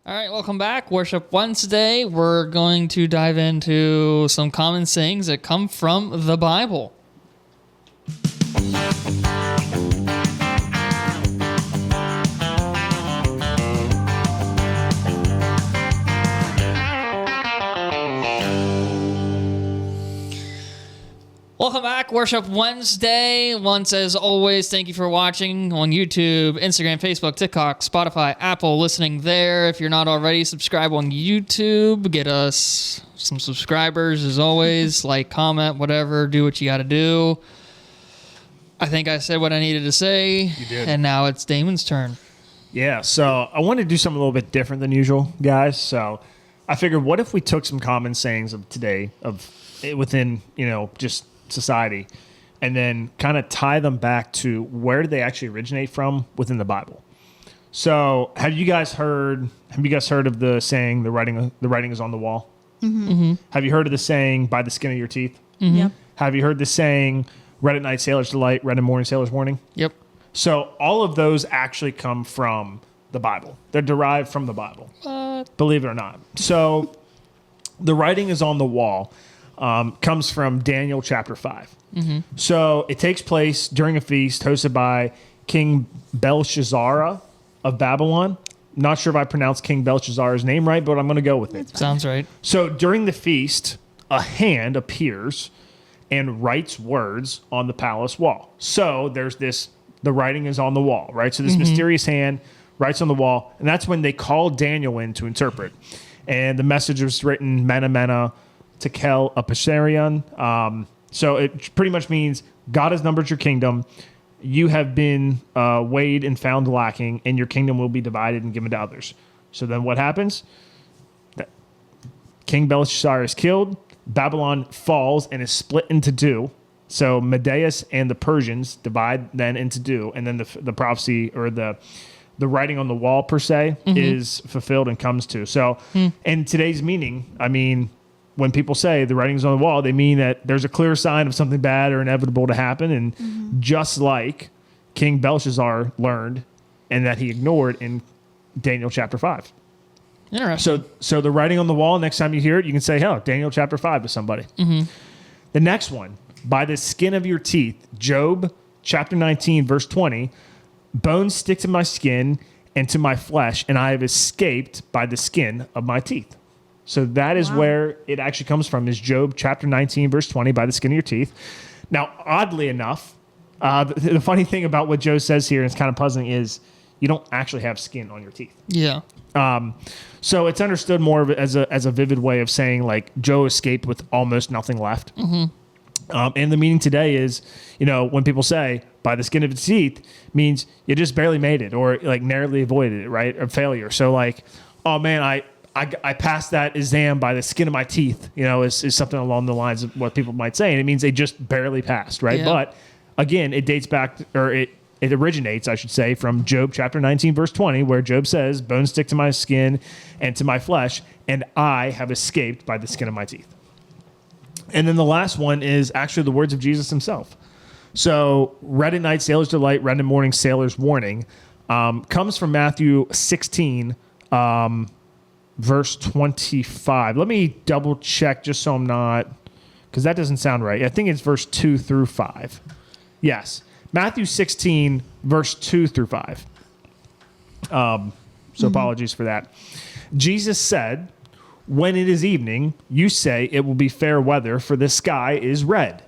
All right, welcome back. Worship Wednesday. We're going to dive into some common sayings that come from the Bible. Welcome back, Worship Wednesday. Once as always, thank you for watching on YouTube, Instagram, Facebook, TikTok, Spotify, Apple, listening there. If you're not already, subscribe on YouTube. Get us some subscribers as always. Like, comment, whatever. Do what you got to do. I think I said what I needed to say. You did. And now it's Damon's turn. Yeah, so I wanted to do something a little bit different than usual, guys. So I figured, what if we took some common sayings of today, within, just society, and then kind of tie them back to where they actually originate from within the Bible. So have you guys heard of the saying, the writing is on the wall? Mm-hmm. Have you heard of the saying, by the skin of your teeth? Mm-hmm. Yep. Have you heard the saying, red at night, sailor's delight, red in morning, sailor's warning? Yep. So all of those actually come from the Bible. They're derived from the Bible, believe it or not. So the writing is on the wall comes from Daniel chapter 5. Mm-hmm. So it takes place during a feast hosted by King Belshazzar of Babylon. Not sure if I pronounced King Belshazzar's name right, but I'm going to go with it. Sounds right. So during the feast, a hand appears and writes words on the palace wall. So there's the writing is on the wall, right? So this mysterious hand writes on the wall, and that's when they call Daniel in to interpret. And the message was written, Mena Mena, Tekel Apasharian. So it pretty much means God has numbered your kingdom. You have been weighed and found lacking, and your kingdom will be divided and given to others. So then what happens? King Belshazzar is killed. Babylon falls and is split into two. So Medes and the Persians divide then into two, and then the prophecy or the writing on the wall per se is fulfilled and comes to. So in today's meaning, I mean, when people say the writing's on the wall, they mean that there's a clear sign of something bad or inevitable to happen. And just like King Belshazzar learned and that he ignored in Daniel chapter 5. Interesting. So the writing on the wall, next time you hear it, you can say, hell, Daniel chapter 5 to somebody. The next one, by the skin of your teeth, Job chapter 19, verse 20, bones stick to my skin and to my flesh, and I have escaped by the skin of my teeth. So that is where it actually comes from, is Job chapter 19, verse 20, by the skin of your teeth. Now, oddly enough, the funny thing about what Job says here, and it's kind of puzzling, is you don't actually have skin on your teeth. Yeah. So it's understood more of it as a vivid way of saying, like, Job escaped with almost nothing left. And the meaning today is, when people say, by the skin of its teeth, means you just barely made it, or like narrowly avoided it, right? Or failure. So like, oh man, I passed that exam by the skin of my teeth, is something along the lines of what people might say. And it means they just barely passed, right? Yeah. But again, it dates back, or it originates, I should say, from Job chapter 19, verse 20, where Job says, bones stick to my skin and to my flesh, and I have escaped by the skin of my teeth. And then the last one is actually the words of Jesus himself. So red at night, sailor's delight, red in the morning, sailor's warning, comes from Matthew 16, verse 25. Let me double check just so I'm not, because that doesn't sound right. I think it's verse 2 through 5. Yes. Matthew 16, verse 2 through 5. So apologies for that. Jesus said, when it is evening, you say it will be fair weather, for the sky is red.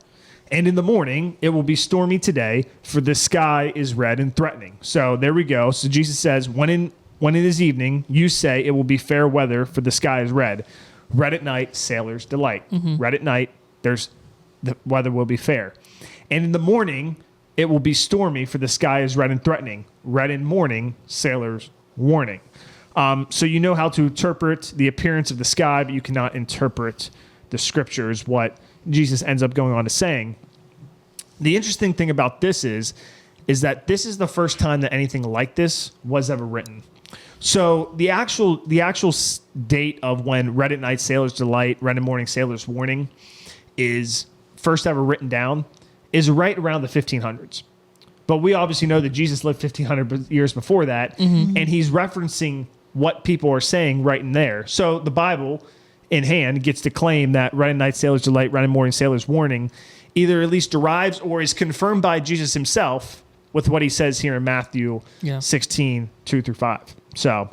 And in the morning, it will be stormy today, for the sky is red and threatening. So there we go. So Jesus says, when it is evening, you say it will be fair weather, for the sky is red. Red at night, sailor's delight. Red at night, the weather will be fair. And in the morning, it will be stormy, for the sky is red and threatening. Red in morning, sailor's warning. So you know how to interpret the appearance of the sky, but you cannot interpret the scriptures, what Jesus ends up going on to saying. The interesting thing about this is that this is the first time that anything like this was ever written. So the actual date of when red at night, sailor's delight, red in morning, sailor's warning is first ever written down is right around the 1500s. But we obviously know that Jesus lived 1500 years before that, and he's referencing what people are saying right in there. So the Bible in hand gets to claim that red at night sailor's delight, red in morning sailor's warning, either at least derives or is confirmed by Jesus himself with what he says here in Matthew 16, 2-5. So,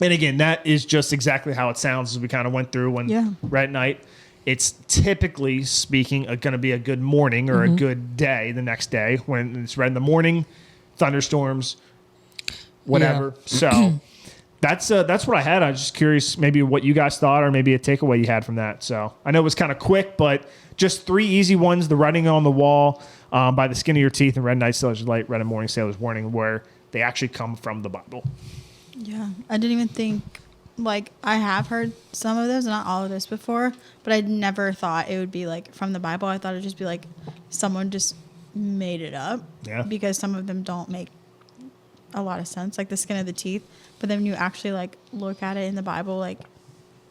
and again, that is just exactly how it sounds as we kind of went through when red at night. It's typically speaking going to be a good morning or a good day the next day. When it's red in the morning, thunderstorms, whatever. So that's what I had. I was just curious maybe what you guys thought or maybe a takeaway you had from that. So I know it was kind of quick, but just 3 easy ones: the writing on the wall, by the skin of your teeth, and red night sailor's delight, red in morning sailor's warning, where they actually come from the Bible. Yeah, I didn't even think, like, I have heard some of those, not all of this before, but I never thought it would be, like, from the Bible. I thought it would just be, like, someone just made it up. Yeah. Because some of them don't make a lot of sense, like the skin of the teeth. But then when you actually, like, look at it in the Bible, like,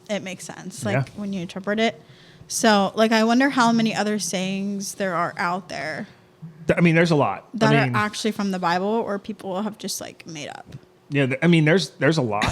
it makes sense, like, when you interpret it. So, like, I wonder how many other sayings there are out there. I mean, there's a lot. That are actually from the Bible or people have just, like, made up. Yeah, I mean, there's a lot,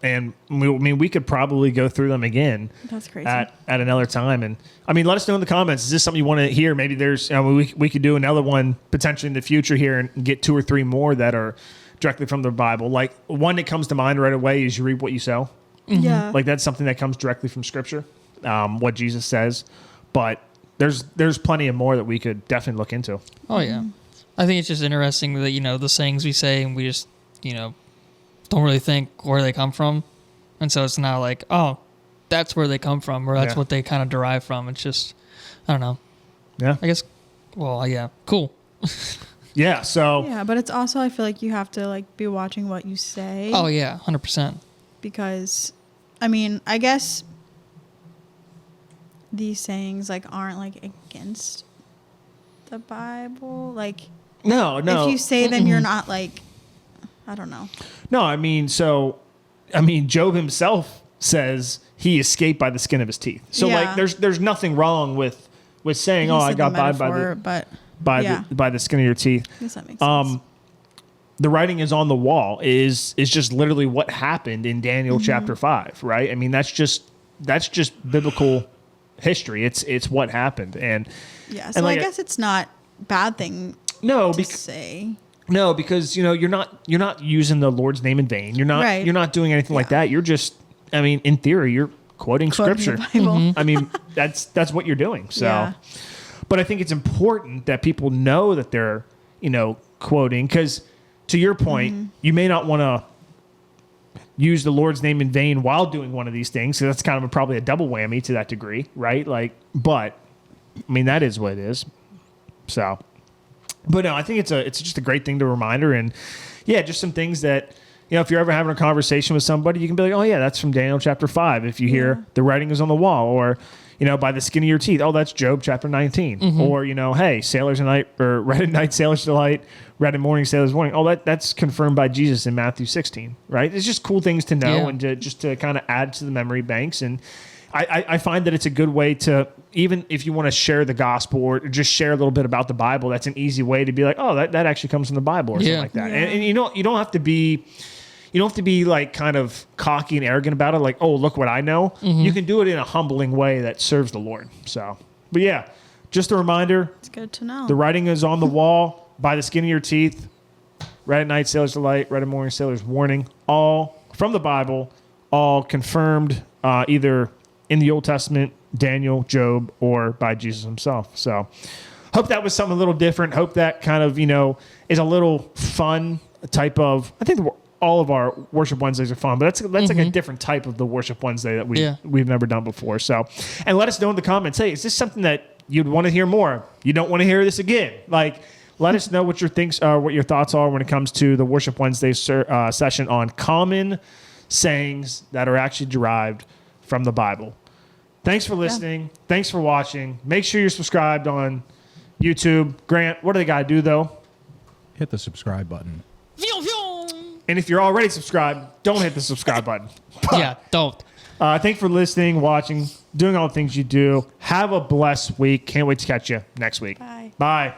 and we could probably go through them again. That's crazy. At another time, and I mean, let us know in the comments. Is this something you want to hear? Maybe there's we could do another one potentially in the future here and get 2 or 3 more that are directly from the Bible. Like one that comes to mind right away is you reap what you sow. Mm-hmm. Yeah, like that's something that comes directly from Scripture, what Jesus says. But there's plenty of more that we could definitely look into. Oh yeah, I think it's just interesting that the sayings we say and we just don't really think where they come from. And so it's not like, oh, that's where they come from or that's what they kind of derive from. It's just, I don't know. Yeah. I guess, well, yeah, cool. Yeah, so. Yeah, but it's also, I feel like you have to, like, be watching what you say. Oh, yeah, 100%. Because, I mean, I guess these sayings, like, aren't, like, against the Bible. Like, No. if you say them, you're not, like, I don't know. No, I mean, Job himself says he escaped by the skin of his teeth. So like, there's nothing wrong with saying, He "Oh, I said got the by metaphor, by the skin of your teeth." I guess that makes sense. The writing is on the wall is just literally what happened in Daniel chapter 5, right? I mean, that's just biblical history. It's what happened, and Yeah, so and like, I guess it's not a bad thing to say. No, because you're not using the Lord's name in vain. You're not doing anything like that. You're just, I mean, in theory, you're quoting Scripture. The Bible. I mean, that's what you're doing. So, Yeah. but I think it's important that people know that they're quoting, because to your point, you may not want to use the Lord's name in vain while doing one of these things. So that's kind of probably a double whammy to that degree, right? Like, but I mean, that is what it is. So. But no, I think it's just a great thing to reminder, and just some things that if you're ever having a conversation with somebody, you can be like, oh yeah, that's from Daniel chapter 5. If you hear the writing is on the wall, or by the skin of your teeth, oh that's Job chapter 19, or hey, sailors at night or red at night sailors delight, red in morning sailors warning. Oh that's confirmed by Jesus in Matthew 16, right? It's just cool things to know and to kind of add to the memory banks. And I find that it's a good way to, even if you want to share the gospel or just share a little bit about the Bible, that's an easy way to be like, oh, that actually comes from the Bible or something like that. Yeah. And you don't have to be like kind of cocky and arrogant about it. Like, oh, look what I know. You can do it in a humbling way that serves the Lord. So, but yeah, just a reminder. It's good to know. The writing is on the wall by the skin of your teeth. Red at night, sailor's delight. Red in morning, sailor's warning. All from the Bible, all confirmed either in the Old Testament, Daniel, Job, or by Jesus himself. So hope that was something a little different. Hope that kind of, is a little fun type of, I think all of our Worship Wednesdays are fun, but that's like a different type of the Worship Wednesday that we've never done before. So, and let us know in the comments, hey, is this something that you'd want to hear more? You don't want to hear this again? Like, let us know what your thoughts are when it comes to the Worship Wednesday session on common sayings that are actually derived from the Bible. Thanks for listening. Thanks for watching. Make sure you're subscribed on YouTube. Grant, what do they got to do, though? Hit the subscribe button. And if you're already subscribed, don't hit the subscribe button. Yeah, don't. Thanks for listening, watching, doing all the things you do. Have a blessed week. Can't wait to catch you next week. Bye. Bye.